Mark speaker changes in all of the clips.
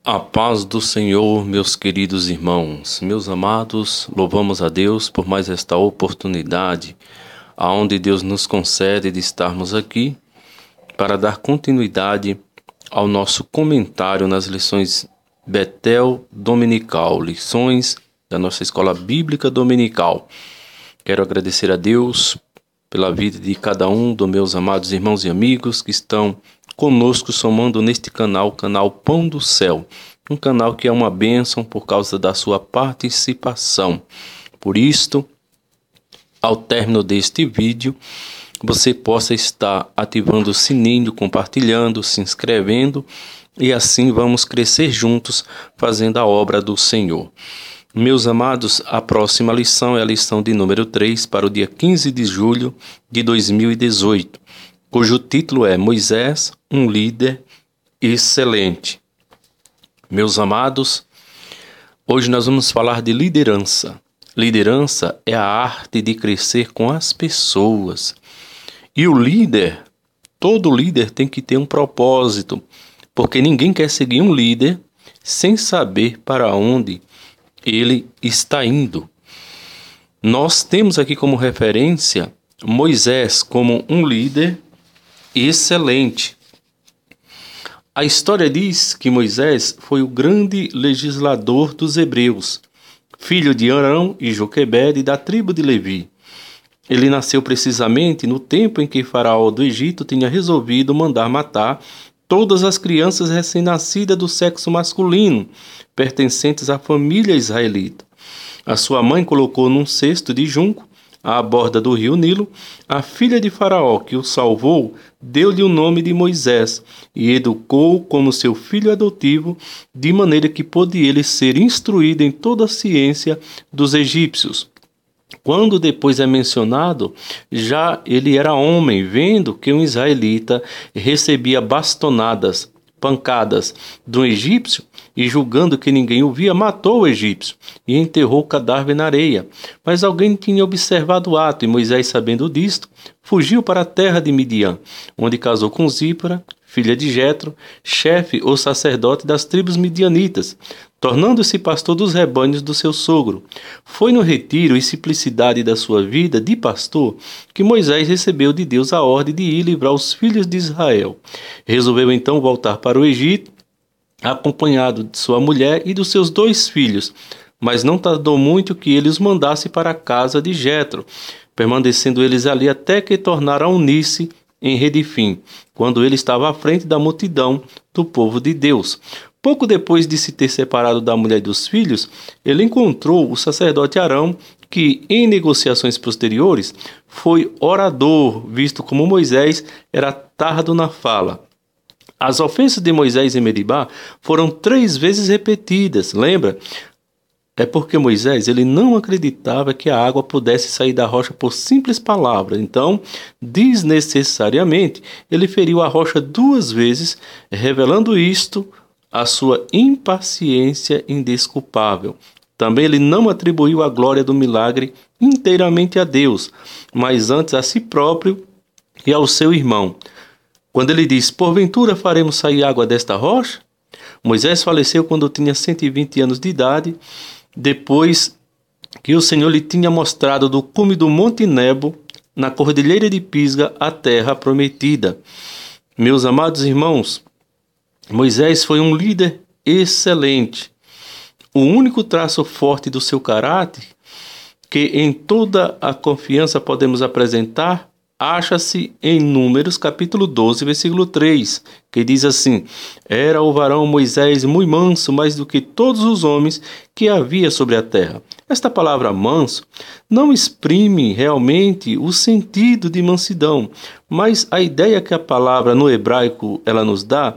Speaker 1: A paz do Senhor, meus queridos irmãos, meus amados, louvamos a Deus por mais esta oportunidade, aonde Deus nos concede de estarmos aqui para dar continuidade ao nosso comentário nas lições Betel Dominical, lições da nossa Escola Bíblica Dominical. Quero agradecer a Deus pela vida de cada um dos meus amados irmãos e amigos que estão conosco somando neste canal, o canal Pão do Céu, um canal que é uma bênção por causa da sua participação. Por isto, ao término deste vídeo, você possa estar ativando o sininho, compartilhando, se inscrevendo e assim vamos crescer juntos fazendo a obra do Senhor. Meus amados, a próxima lição é a lição de número 3 para o dia 15 de julho de 2018. Cujo título é Moisés, um líder excelente. Meus amados, hoje nós vamos falar de liderança. Liderança é a arte de crescer com as pessoas. E o líder, todo líder tem que ter um propósito, porque ninguém quer seguir um líder sem saber para onde ele está indo. Nós temos aqui como referência Moisés como um líder excelente. A história diz que Moisés foi o grande legislador dos hebreus, filho de Arão e Joquebede da tribo de Levi. Ele nasceu precisamente no tempo em que Faraó do Egito tinha resolvido mandar matar todas as crianças recém-nascidas do sexo masculino, pertencentes à família israelita. A sua mãe colocou num cesto de junco, à borda do rio Nilo, a filha de Faraó, que o salvou, deu-lhe o nome de Moisés e educou como seu filho adotivo, de maneira que pôde ele ser instruído em toda a ciência dos egípcios. Quando depois é mencionado, já ele era homem, vendo que um israelita recebia bastonadas, pancadas do egípcio, e julgando que ninguém o via, matou o egípcio e enterrou o cadáver na areia. Mas alguém tinha observado o ato, e Moisés, sabendo disto, fugiu para a terra de Midian, onde casou com Zípora, filha de Jetro, chefe ou sacerdote das tribos midianitas, tornando-se pastor dos rebanhos do seu sogro. Foi no retiro e simplicidade da sua vida de pastor que Moisés recebeu de Deus a ordem de ir livrar os filhos de Israel. Resolveu então voltar para o Egito, acompanhado de sua mulher e dos seus 2 filhos, mas não tardou muito que ele os mandasse para a casa de Jetro, permanecendo eles ali até que tornaram a unir-se em Redifim, quando ele estava à frente da multidão do povo de Deus. Pouco depois de se ter separado da mulher e dos filhos, ele encontrou o sacerdote Arão, que, em negociações posteriores, foi orador, visto como Moisés era tardo na fala. As ofensas de Moisés em Meribá foram 3 vezes repetidas, lembra? É porque Moisés ele não acreditava que a água pudesse sair da rocha por simples palavras. Então, desnecessariamente, ele feriu a rocha 2 vezes, revelando isto a sua impaciência indesculpável. Também ele não atribuiu a glória do milagre inteiramente a Deus, mas antes a si próprio e ao seu irmão. Quando ele diz, porventura faremos sair água desta rocha? Moisés faleceu quando tinha 120 anos de idade, depois que o Senhor lhe tinha mostrado do cume do Monte Nebo, na cordilheira de Pisga, a terra prometida. Meus amados irmãos, Moisés foi um líder excelente. O único traço forte do seu caráter, que em toda a confiança podemos apresentar, acha-se em Números capítulo 12, versículo 3, que diz assim, era o varão Moisés muito manso, mais do que todos os homens que havia sobre a terra. Esta palavra manso não exprime realmente o sentido de mansidão, mas a ideia que a palavra no hebraico ela nos dá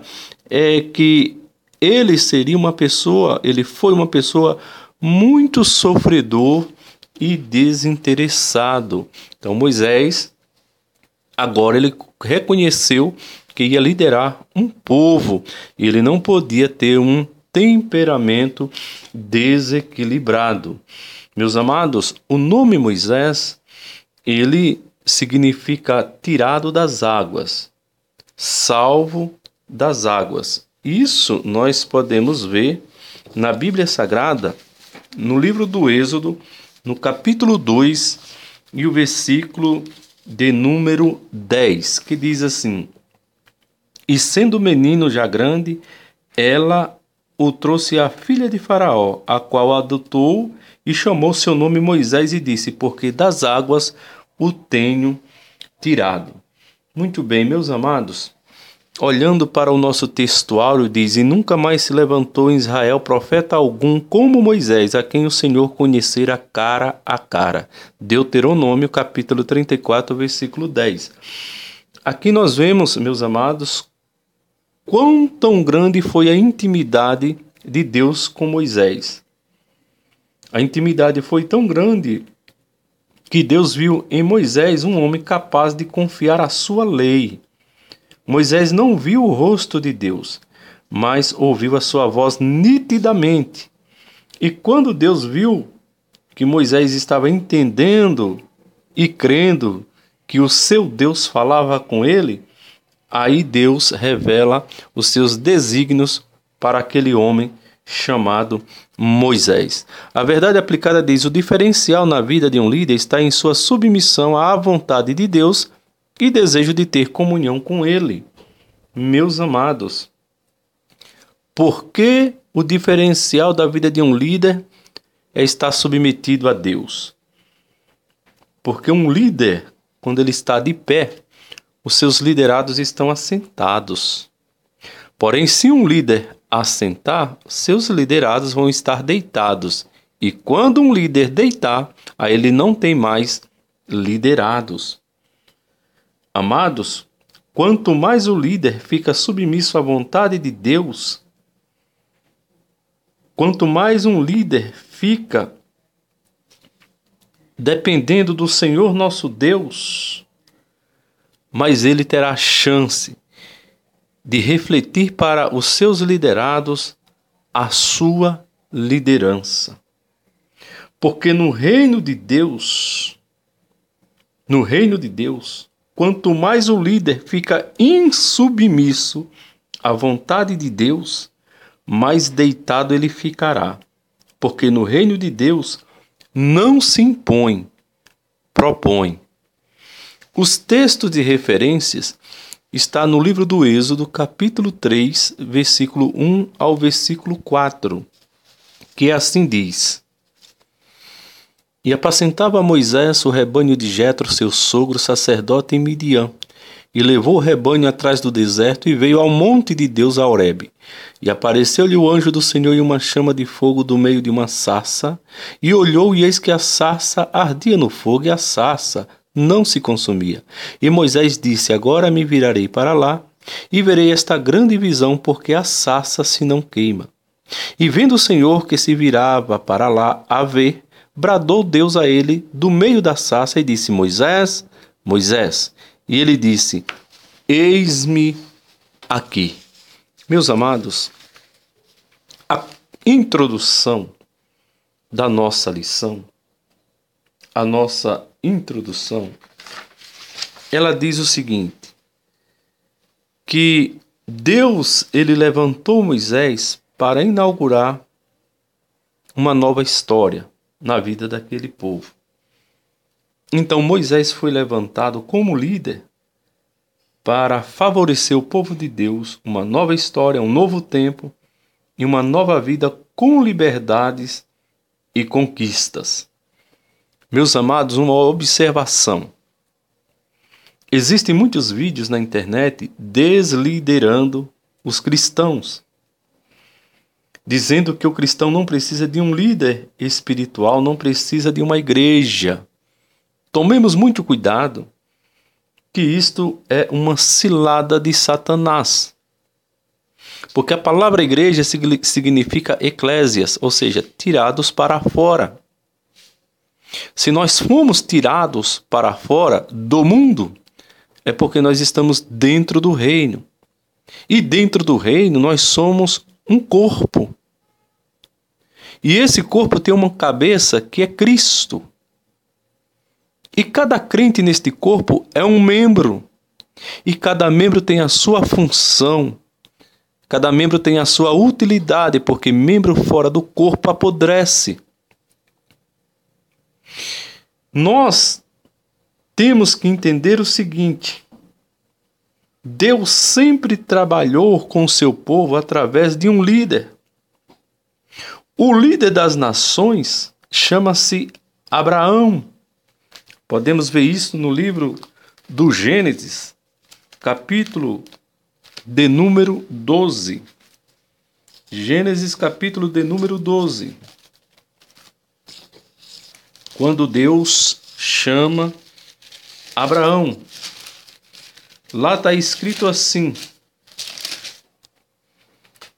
Speaker 1: é que ele foi uma pessoa muito sofredor e desinteressado. Então Moisés agora ele reconheceu que ia liderar um povo e ele não podia ter um temperamento desequilibrado. Meus amados, o nome Moisés, ele significa tirado das águas, salvo das águas. Isso nós podemos ver na Bíblia Sagrada, no livro do Êxodo, no capítulo 2 e o versículo de número 10, que diz assim: E sendo menino já grande, ela o trouxe à filha de Faraó, a qual adotou e chamou seu nome Moisés e disse: Porque das águas o tenho tirado. Muito bem, meus amados, olhando para o nosso textuário, diz: E nunca mais se levantou em Israel profeta algum como Moisés, a quem o Senhor conhecera cara a cara. Deuteronômio, capítulo 34, versículo 10. Aqui nós vemos, meus amados, quão tão grande foi a intimidade de Deus com Moisés. A intimidade foi tão grande que Deus viu em Moisés um homem capaz de confiar a sua lei. Moisés não viu o rosto de Deus, mas ouviu a sua voz nitidamente. E quando Deus viu que Moisés estava entendendo e crendo que o seu Deus falava com ele, aí Deus revela os seus desígnios para aquele homem chamado Moisés. A verdade aplicada diz: o diferencial na vida de um líder está em sua submissão à vontade de Deus e desejo de ter comunhão com ele. Meus amados, por que o diferencial da vida de um líder é estar submetido a Deus? Porque um líder, quando ele está de pé, os seus liderados estão assentados. Porém, se um líder assentar, seus liderados vão estar deitados. E quando um líder deitar, aí ele não tem mais liderados. Amados, quanto mais o líder fica submisso à vontade de Deus, quanto mais um líder fica dependendo do Senhor nosso Deus, mais ele terá chance de refletir para os seus liderados a sua liderança. Porque no reino de Deus, quanto mais o líder fica insubmisso à vontade de Deus, mais deitado ele ficará. Porque no reino de Deus não se impõe, propõe. Os textos de referências está no livro do Êxodo, capítulo 3, versículo 1 ao versículo 4, que assim diz: E apacentava Moisés o rebanho de Jetro, seu sogro, sacerdote em Midian, e levou o rebanho atrás do deserto e veio ao monte de Deus, a Horebe. E apareceu-lhe o anjo do Senhor em uma chama de fogo do meio de uma sarça, e olhou, e eis que a sarça ardia no fogo, e a sarça não se consumia. E Moisés disse: Agora me virarei para lá, e verei esta grande visão, porque a sarça se não queima. E vendo o Senhor que se virava para lá a ver, bradou Deus a ele do meio da sarça, e disse: Moisés, Moisés. E ele disse: Eis-me aqui. Meus amados, a introdução da nossa lição, a nossa introdução, ela diz o seguinte: que Deus, ele levantou Moisés para inaugurar uma nova história na vida daquele povo. Então Moisés foi levantado como líder para favorecer o povo de Deus, uma nova história, um novo tempo e uma nova vida com liberdades e conquistas. Meus amados, uma observação. Existem muitos vídeos na internet desliderando os cristãos, dizendo que o cristão não precisa de um líder espiritual, não precisa de uma igreja. Tomemos muito cuidado, que isto é uma cilada de Satanás. Porque a palavra igreja significa eclésias, ou seja, tirados para fora. Se nós fomos tirados para fora do mundo, é porque nós estamos dentro do reino. E dentro do reino nós somos um corpo. E esse corpo tem uma cabeça que é Cristo. E cada crente neste corpo é um membro. E cada membro tem a sua função. Cada membro tem a sua utilidade, porque membro fora do corpo apodrece. Nós temos que entender o seguinte: Deus sempre trabalhou com o seu povo através de um líder. O líder das nações chama-se Abraão. Podemos ver isso no livro do Gênesis, capítulo de número 12. Gênesis, capítulo de número 12. Quando Deus chama Abraão, lá está escrito assim: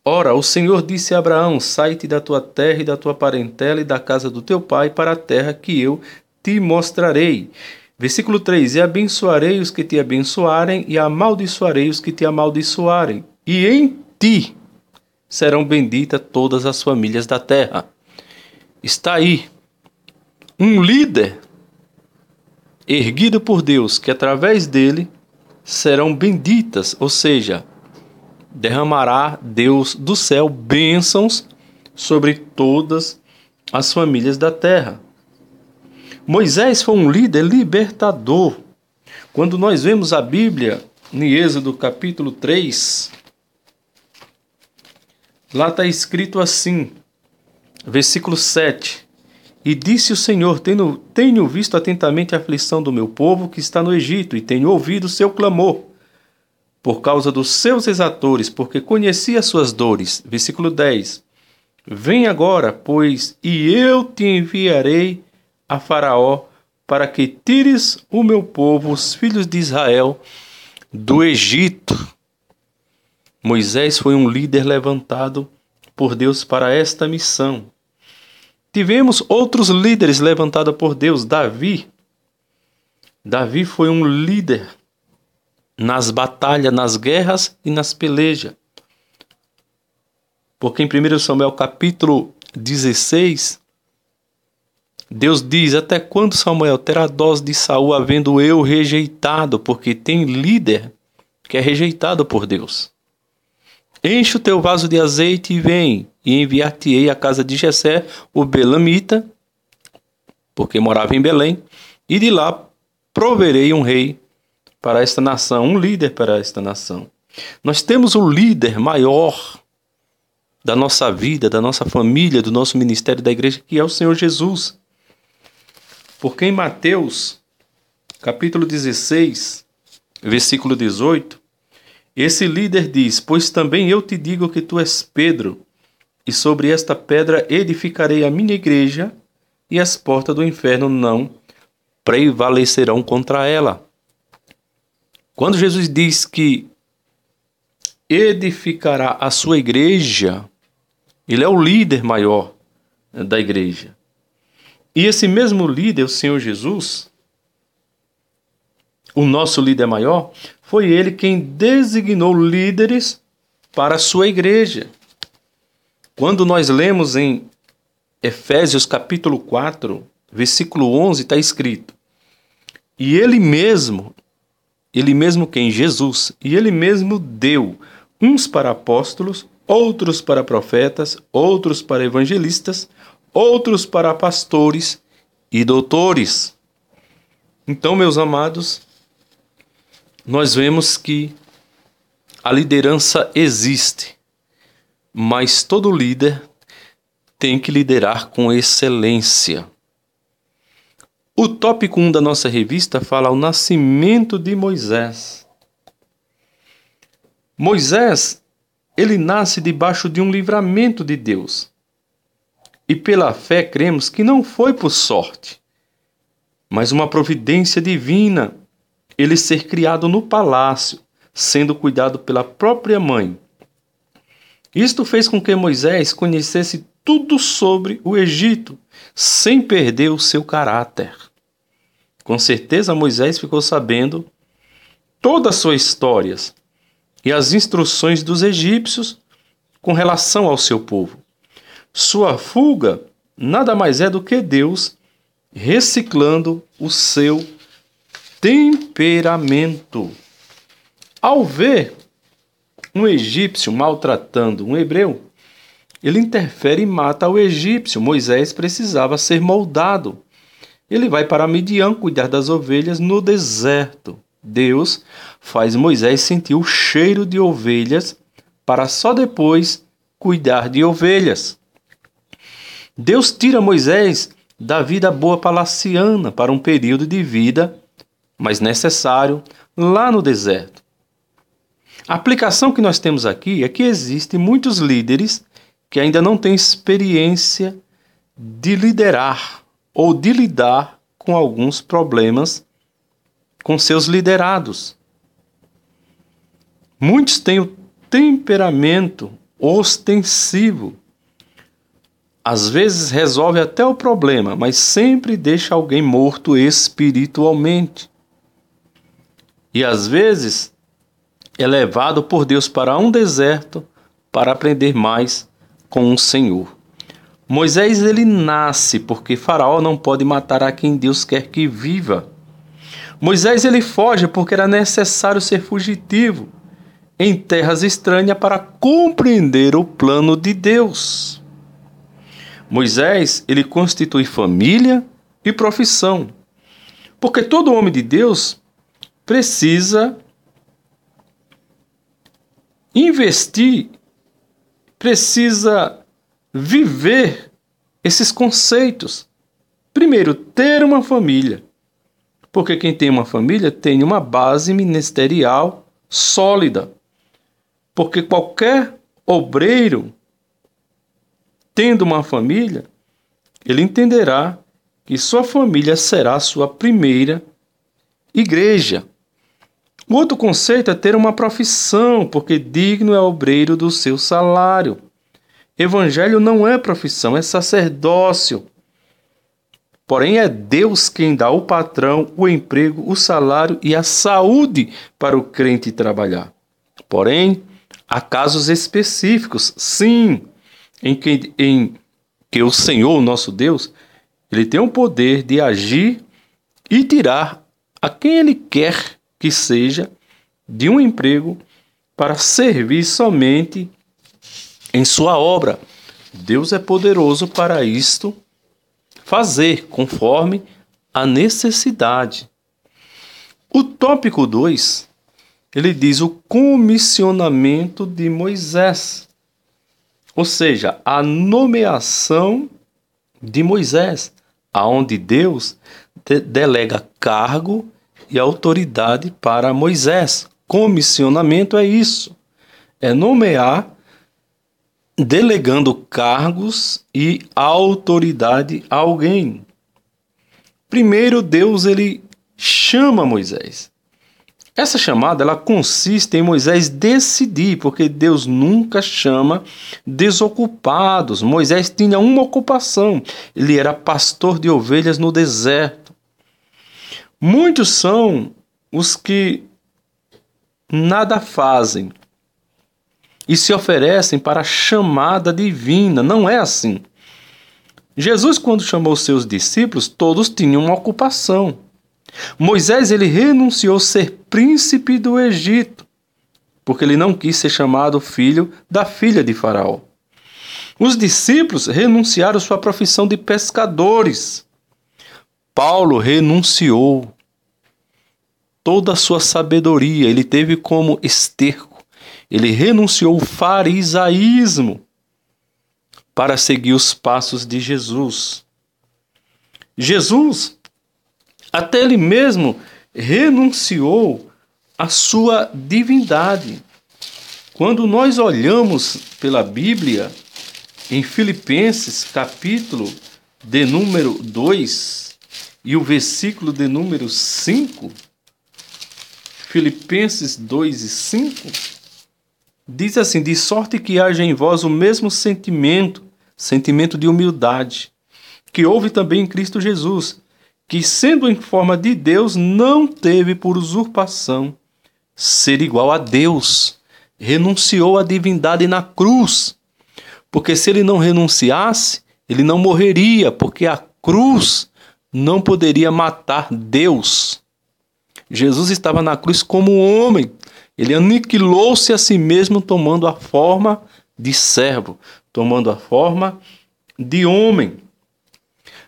Speaker 1: Ora, o Senhor disse a Abraão: sai-te da tua terra e da tua parentela e da casa do teu pai para a terra que eu te mostrarei. Versículo 3: E abençoarei os que te abençoarem e amaldiçoarei os que te amaldiçoarem. E em ti serão benditas todas as famílias da terra. Está aí um líder erguido por Deus, que através dele serão benditas, ou seja, derramará Deus do céu bênçãos sobre todas as famílias da terra. Moisés foi um líder libertador. Quando nós vemos a Bíblia, em Êxodo capítulo 3, lá está escrito assim, versículo 7: E disse o Senhor: tenho visto atentamente a aflição do meu povo que está no Egito, e tenho ouvido o seu clamor, por causa dos seus exatores, porque conheci as suas dores. Versículo 10: Vem agora, pois, e eu te enviarei a Faraó, para que tires o meu povo, os filhos de Israel, do Egito. Moisés foi um líder levantado por Deus para esta missão. Tivemos outros líderes levantados por Deus. Davi foi um líder nas batalhas, nas guerras e nas pelejas. Porque em 1 Samuel capítulo 16, Deus diz: até quando, Samuel, terá dós de Saul, havendo eu rejeitado? Porque tem líder que é rejeitado por Deus. Enche o teu vaso de azeite e vem, e enviar-te-ei à casa de Jessé, o belamita, porque morava em Belém, e de lá proverei um rei para esta nação, um líder para esta nação. Nós temos o líder maior da nossa vida, da nossa família, do nosso ministério, da igreja, que é o Senhor Jesus. Porque em Mateus, capítulo 16, versículo 18, esse líder diz: pois também eu te digo que tu és Pedro, e sobre esta pedra edificarei a minha igreja, e as portas do inferno não prevalecerão contra ela. Quando Jesus diz que edificará a sua igreja, ele é o líder maior da igreja. E esse mesmo líder, o Senhor Jesus, o nosso líder maior, foi ele quem designou líderes para a sua igreja. Quando nós lemos em Efésios capítulo 4, versículo 11, está escrito: e ele mesmo quem? Jesus, e ele mesmo deu uns para apóstolos, outros para profetas, outros para evangelistas, outros para pastores e doutores. Então, meus amados, nós vemos que a liderança existe, mas todo líder tem que liderar com excelência. O tópico 1 da nossa revista fala o nascimento de Moisés. Moisés, ele nasce debaixo de um livramento de Deus. E pela fé cremos que não foi por sorte, mas uma providência divina, ele ser criado no palácio, sendo cuidado pela própria mãe. Isto fez com que Moisés conhecesse tudo sobre o Egito, sem perder o seu caráter. Com certeza Moisés ficou sabendo toda a sua história e as instruções dos egípcios com relação ao seu povo. Sua fuga nada mais é do que Deus reciclando o seu temperamento. Ao ver um egípcio maltratando um hebreu, ele interfere e mata o egípcio. Moisés precisava ser moldado. Ele vai para Midian cuidar das ovelhas no deserto. Deus faz Moisés sentir o cheiro de ovelhas para só depois cuidar de ovelhas. Deus tira Moisés da vida boa palaciana para um período de vida mais necessário lá no deserto. A aplicação que nós temos aqui é que existem muitos líderes que ainda não têm experiência de liderar ou de lidar com alguns problemas com seus liderados. Muitos têm o temperamento ostensivo. Às vezes resolve até o problema, mas sempre deixa alguém morto espiritualmente. E às vezes é levado por Deus para um deserto para aprender mais com o Senhor. Moisés, ele nasce porque Faraó não pode matar a quem Deus quer que viva. Moisés, ele foge porque era necessário ser fugitivo em terras estranhas para compreender o plano de Deus. Moisés, ele constitui família e profissão, porque todo homem de Deus precisa investir, precisa viver esses conceitos. Primeiro, ter uma família, porque quem tem uma família tem uma base ministerial sólida, porque qualquer obreiro tendo uma família, ele entenderá que sua família será a sua primeira igreja. O outro conceito é ter uma profissão, porque digno é o obreiro do seu salário. Evangelho não é profissão, é sacerdócio. Porém, é Deus quem dá o patrão, o emprego, o salário e a saúde para o crente trabalhar. Porém, há casos específicos, sim, em que o Senhor, nosso Deus, ele tem o poder de agir e tirar a quem ele quer que seja de um emprego para servir somente em sua obra. Deus é poderoso para isto fazer conforme a necessidade. O tópico 2, ele diz o comissionamento de Moisés. Ou seja, a nomeação de Moisés, aonde Deus delega cargo e autoridade para Moisés. Comissionamento é isso, é nomear, delegando cargos e autoridade a alguém. Primeiro, Deus ele chama Moisés. Essa chamada ela consiste em Moisés decidir, porque Deus nunca chama desocupados. Moisés tinha uma ocupação, ele era pastor de ovelhas no deserto. Muitos são os que nada fazem e se oferecem para a chamada divina. Não é assim. Jesus, quando chamou seus discípulos, todos tinham uma ocupação. Moisés ele renunciou a ser príncipe do Egito, porque ele não quis ser chamado filho da filha de Faraó. Os discípulos renunciaram sua profissão de pescadores. Paulo renunciou toda a sua sabedoria, ele teve como esterco. Ele renunciou o farisaísmo para seguir os passos de Jesus. Jesus, até ele mesmo renunciou à sua divindade. Quando nós olhamos pela Bíblia, em Filipenses, capítulo de número 2 e o versículo de número 5, Filipenses 2 e 5, diz assim: de sorte que haja em vós o mesmo sentimento de humildade, que houve também em Cristo Jesus, que, sendo em forma de Deus, não teve por usurpação ser igual a Deus. Renunciou à divindade na cruz, porque se ele não renunciasse, ele não morreria, porque a cruz não poderia matar Deus. Jesus estava na cruz como homem, Ele aniquilou-se a si mesmo, tomando a forma de servo, tomando a forma de homem.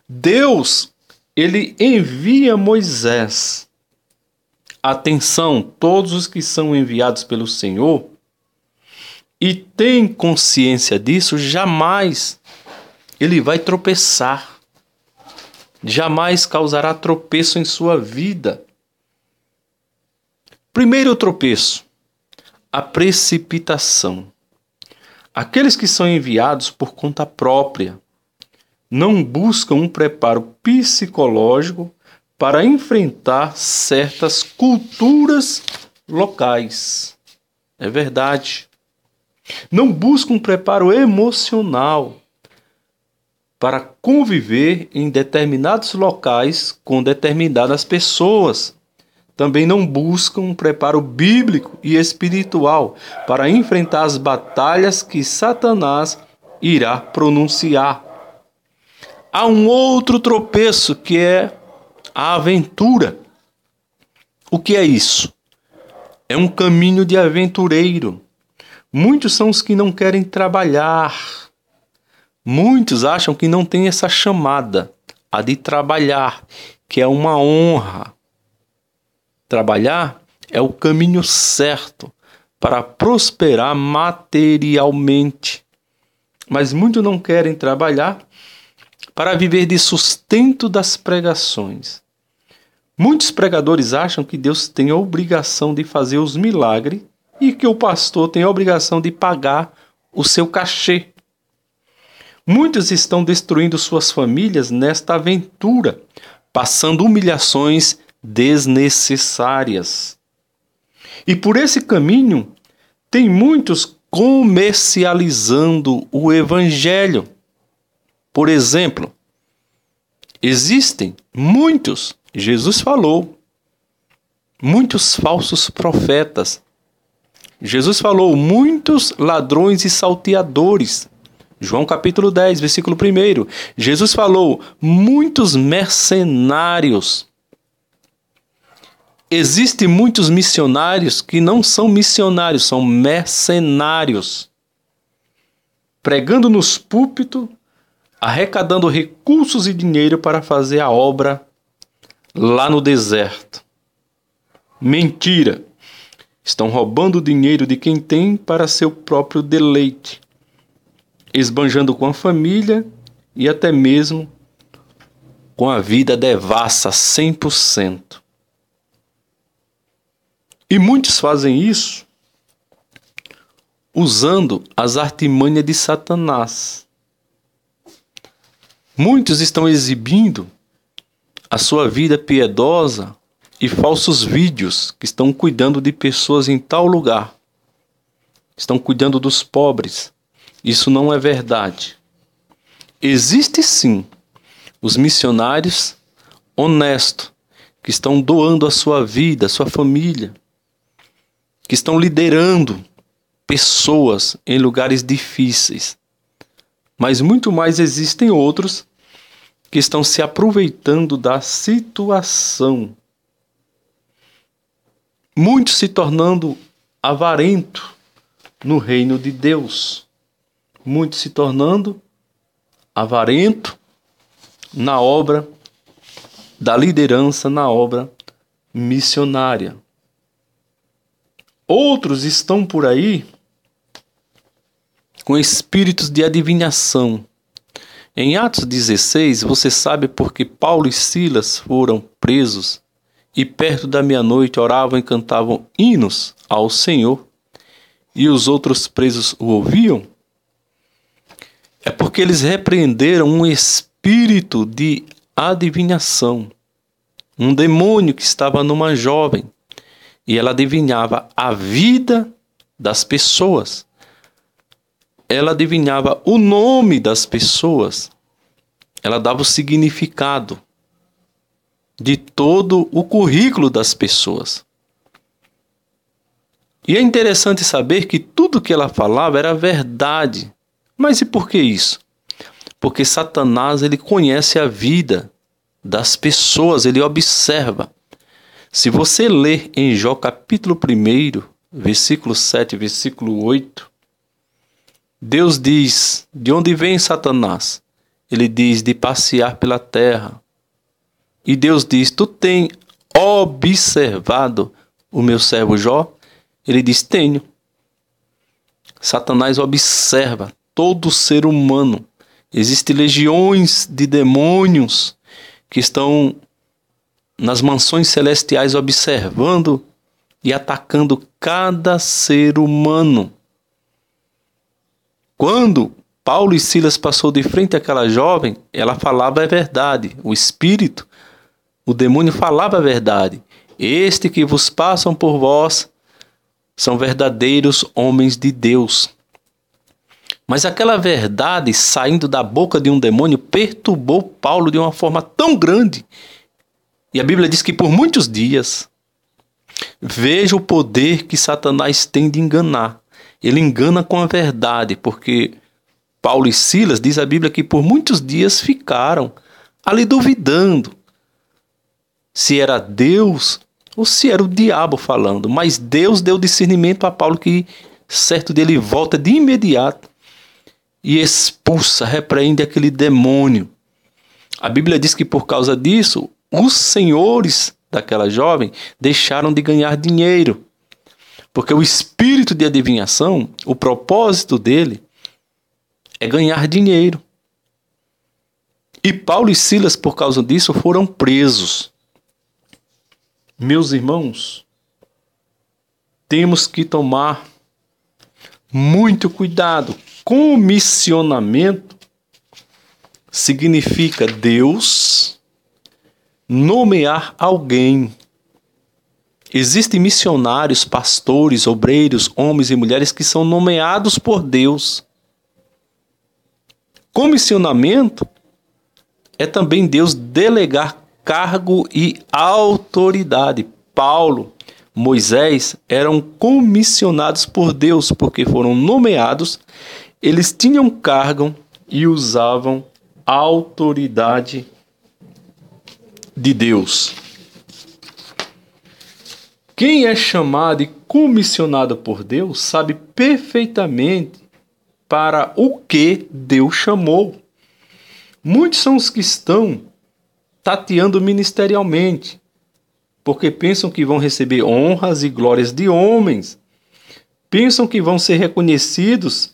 Speaker 1: Deus, ele envia Moisés. Atenção, todos os que são enviados pelo Senhor e têm consciência disso, jamais ele vai tropeçar. Jamais causará tropeço em sua vida. Primeiro tropeço, a precipitação. Aqueles que são enviados por conta própria não buscam um preparo psicológico para enfrentar certas culturas locais. É verdade. Não buscam um preparo emocional para conviver em determinados locais com determinadas pessoas. Também não buscam um preparo bíblico e espiritual para enfrentar as batalhas que Satanás irá pronunciar. Há um outro tropeço que é a aventura. O que é isso? É um caminho de aventureiro. Muitos são os que não querem trabalhar. Muitos acham que não tem essa chamada, a de trabalhar, que é uma honra. Trabalhar é o caminho certo para prosperar materialmente. Mas muitos não querem trabalhar para viver de sustento das pregações. Muitos pregadores acham que Deus tem a obrigação de fazer os milagres e que o pastor tem a obrigação de pagar o seu cachê. Muitos estão destruindo suas famílias nesta aventura, passando humilhações desnecessárias. E por esse caminho, tem muitos comercializando o evangelho. Por exemplo, existem muitos, Jesus falou, muitos falsos profetas. Jesus falou, muitos ladrões e salteadores. João capítulo 10, versículo 1. Jesus falou, muitos mercenários. Existem muitos missionários que não são missionários, são mercenários. Pregando nos púlpitos, arrecadando recursos e dinheiro para fazer a obra lá no deserto. Mentira! Estão roubando o dinheiro de quem tem para seu próprio deleite, esbanjando com a família e até mesmo com a vida devassa 100%. E muitos fazem isso usando as artimanhas de Satanás. Muitos estão exibindo a sua vida piedosa e falsos vídeos que estão cuidando de pessoas em tal lugar. Estão cuidando dos pobres. Isso não é verdade. Existe sim os missionários honestos que estão doando a sua vida, a sua família, que estão liderando pessoas em lugares difíceis. Mas muito mais existem outros que estão se aproveitando da situação. Muitos se tornando avarento no reino de Deus. Muitos se tornando avarento na obra da liderança, na obra missionária. Outros estão por aí com espíritos de adivinhação. Em Atos 16, você sabe porque Paulo e Silas foram presos e perto da meia-noite oravam e cantavam hinos ao Senhor e os outros presos o ouviam? É porque eles repreenderam um espírito de adivinhação, um demônio que estava numa jovem e ela adivinhava a vida das pessoas. Ela adivinhava o nome das pessoas. Ela dava o significado de todo o currículo das pessoas. E é interessante saber que tudo que ela falava era verdade. Mas e por que isso? Porque Satanás, ele conhece a vida das pessoas, ele observa. Se você ler em Jó capítulo 1, versículo 7, versículo 8, Deus diz: de onde vem Satanás? Ele diz: de passear pela terra. E Deus diz: tu tem observado o meu servo Jó? Ele diz: tenho. Satanás observa todo ser humano. Existem legiões de demônios que estão nas mansões celestiais observando e atacando cada ser humano. Quando Paulo e Silas passou de frente àquela jovem, ela falava a verdade. O espírito, o demônio falava a verdade. Este que vos passam por vós são verdadeiros homens de Deus. Mas aquela verdade saindo da boca de um demônio perturbou Paulo de uma forma tão grande. E a Bíblia diz que por muitos dias, veja o poder que Satanás tem de enganar. Ele engana com a verdade, porque Paulo e Silas, diz a Bíblia, que por muitos dias ficaram ali duvidando se era Deus ou se era o diabo falando. Mas Deus deu discernimento a Paulo, que certo dia ele volta de imediato e expulsa, repreende aquele demônio. A Bíblia diz que por causa disso, os senhores daquela jovem deixaram de ganhar dinheiro. Porque o espírito de adivinhação, o propósito dele é ganhar dinheiro. E Paulo e Silas, por causa disso, foram presos. Meus irmãos, temos que tomar muito cuidado. Comissionamento significa Deus nomear alguém. Existem missionários, pastores, obreiros, homens e mulheres que são nomeados por Deus. Comissionamento é também Deus delegar cargo e autoridade. Paulo, Moisés eram comissionados por Deus porque foram nomeados, eles tinham cargo e usavam a autoridade de Deus. Quem é chamado e comissionado por Deus sabe perfeitamente para o que Deus chamou. Muitos são os que estão tateando ministerialmente, porque pensam que vão receber honras e glórias de homens, pensam que vão ser reconhecidos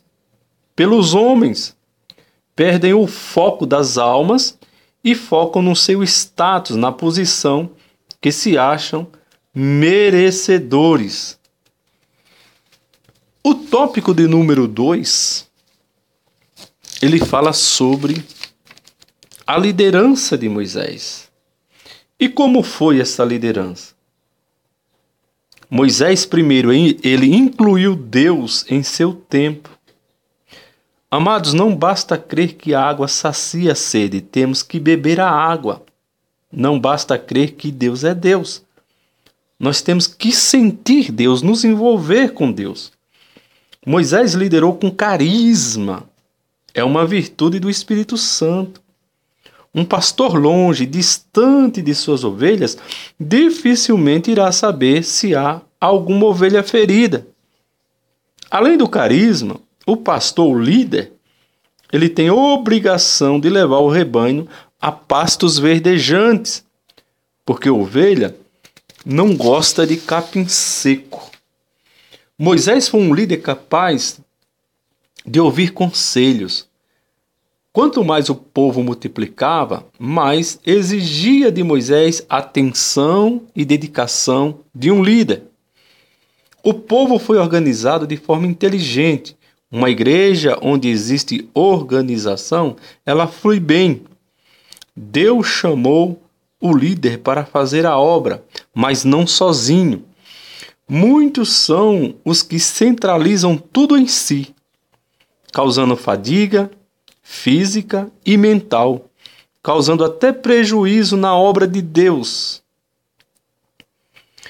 Speaker 1: pelos homens, perdem o foco das almas e focam no seu status, na posição que se acham merecedores. O tópico de número 2, ele fala sobre a liderança de Moisés. E como foi essa liderança? Moisés, primeiro, ele incluiu Deus em seu tempo. Amados, não basta crer que a água sacia a sede, temos que beber a água. Não basta crer que Deus é Deus. Nós temos que sentir Deus, nos envolver com Deus. Moisés liderou com carisma. É uma virtude do Espírito Santo. Um pastor longe, distante de suas ovelhas, dificilmente irá saber se há alguma ovelha ferida. Além do carisma, o pastor, o líder, ele tem a obrigação de levar o rebanho a pastos verdejantes, porque a ovelha não gosta de capim seco. Moisés foi um líder capaz de ouvir conselhos. Quanto mais o povo multiplicava, mais exigia de Moisés atenção e dedicação de um líder. O povo foi organizado de forma inteligente. Uma igreja onde existe organização, ela flui bem. Deus chamou o líder para fazer a obra, mas não sozinho. Muitos são os que centralizam tudo em si, causando fadiga física e mental, causando até prejuízo na obra de Deus.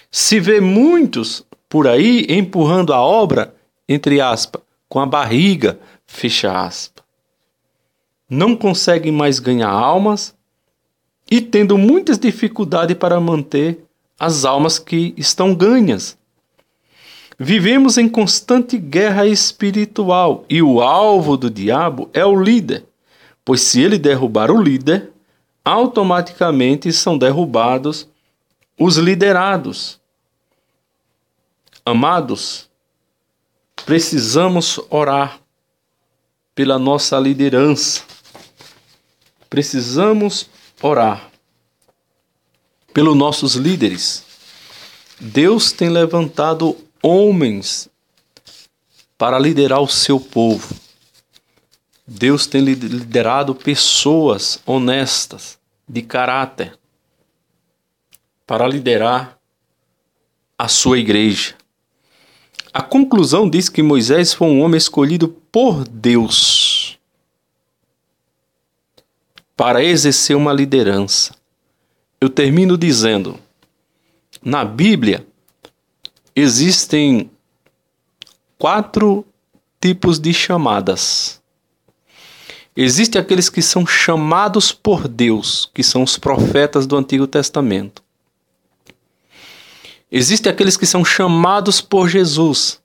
Speaker 1: Se vê muitos por aí empurrando a obra, entre aspas, com a barriga, fecha aspas. Não conseguem mais ganhar almas e tendo muitas dificuldades para manter as almas que estão ganhas. Vivemos em constante guerra espiritual e o alvo do diabo é o líder, pois se ele derrubar o líder, automaticamente são derrubados os liderados. Amados, precisamos orar pela nossa liderança. Precisamos orar pelos nossos líderes. Deus tem levantado homens para liderar o seu povo. Deus tem liderado pessoas honestas, de caráter, para liderar a sua igreja. A conclusão diz que Moisés foi um homem escolhido por Deus para exercer uma liderança. Eu termino dizendo, na Bíblia existem 4 tipos de chamadas. Existem aqueles que são chamados por Deus, que são os profetas do Antigo Testamento. Existem aqueles que são chamados por Jesus,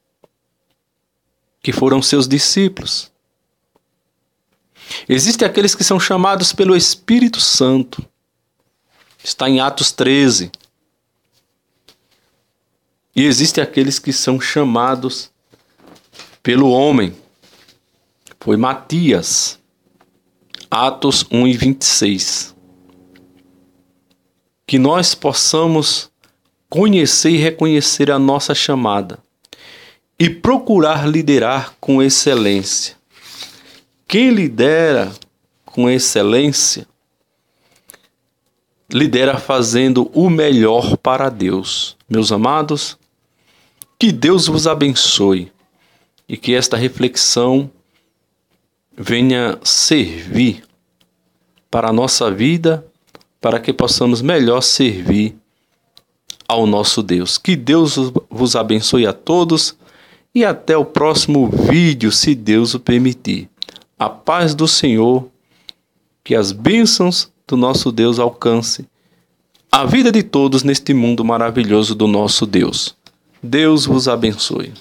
Speaker 1: que foram seus discípulos. Existem aqueles que são chamados pelo Espírito Santo. Está em Atos 13. E existem aqueles que são chamados pelo homem. Foi Matias. Atos 1 e 26. Que nós possamos conhecer e reconhecer a nossa chamada e procurar liderar com excelência. Quem lidera com excelência, lidera fazendo o melhor para Deus. Meus amados, que Deus vos abençoe e que esta reflexão venha servir para a nossa vida, para que possamos melhor servir ao nosso Deus. Que Deus vos abençoe a todos e até o próximo vídeo, se Deus o permitir. A paz do Senhor, que as bênçãos do nosso Deus alcance a vida de todos neste mundo maravilhoso do nosso Deus. Deus vos abençoe.